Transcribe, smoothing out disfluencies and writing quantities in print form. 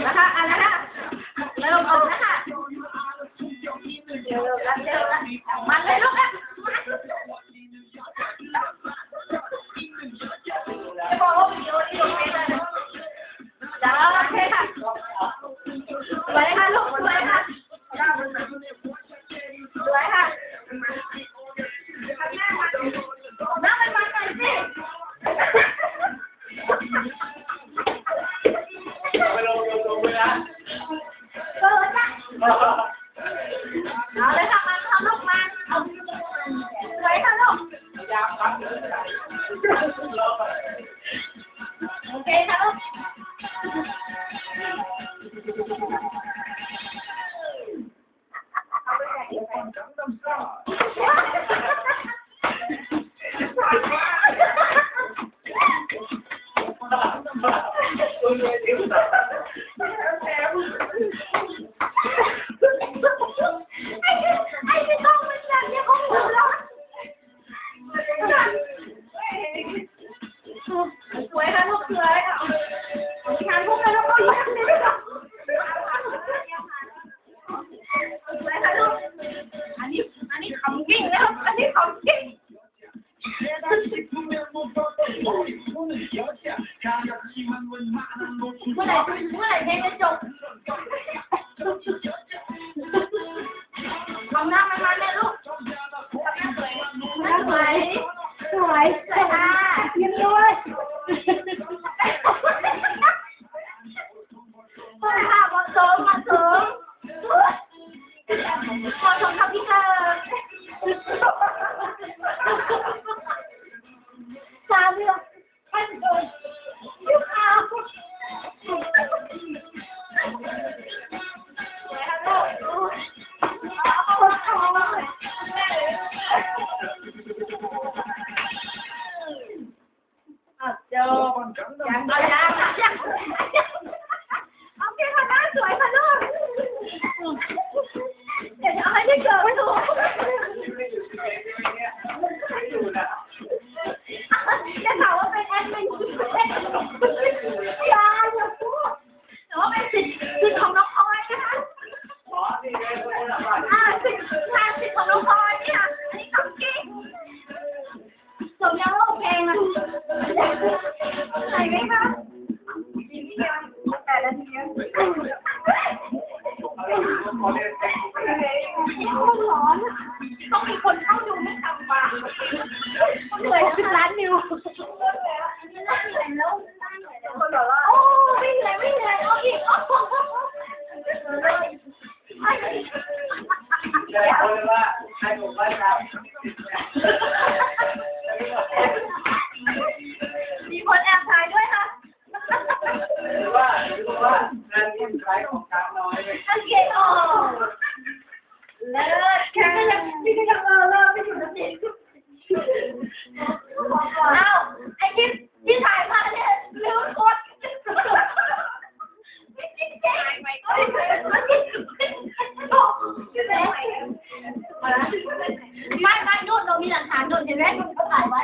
แล้วค่ะอันนั้นค่ะเริ่มออกแล้วค่ะเร็วแล้วเร็วแล้วมันเลยลูกอ่ะจะบอกว่าวิดีโอที่ลงไปเลยเดี๋ยวโอเคค่ะสวยค่ะลูกสวยค่ะสวยค่ะน้ำมันมาหน่อยสิเอาเลยค่ะมันทำลูกมันสวยค่ะลูกโอเคค่ะลูกสวยค่ะลูกสวยอ่ะงานพวกเราต้องเยี่ยมเลยค่ะสวยค่ะลูกอันนี้ขำกิ้งนะครับอันนี้ขำกิ้งเมื่อไหร่เพลงจะจบทำหน้ามันเลยลูกหน้าสวยสวยสวยค่ะยิ้มด้วยค่ะเหมาะสมค่ะพี่ค่ะชาเลือกให้โดนยุบเอาโอเคค่ะหน้าสวยค่ะลูกเดี๋ยวจะเอาให้ได้เกิดไม่ถูกจะถามว่าเป็นแอดมินอย่าพูดแต่ว่าเป็นสิทธิ์ของน้องออยนะคะสิทธิ์ของน้องออยเนี่ยอันนี้ของจริงสมยังโลกเพลงอ่ะไหนไหมคะแต่ละทีร้อนต้องมีคนเข้าดูไม่ต่ำกว่าเหนื่อย10 ล้านวิวโอ้ไม่เหนื่อยเอาอีกมีคนแอบถ่ายด้วยค่ะหรือว่างานที่ขายของช้างน้อยเลยโอเคโอ้เลิศแค่พี่ก็ยังเลิศไม่อยู่นะสิอ้าวไอ้ที่ถ่ายมาเนี่ยลืมกดไม่จริงไม่นู่นเรามีหลักฐานนู่นเห็นไหมเขาถ่ายไว้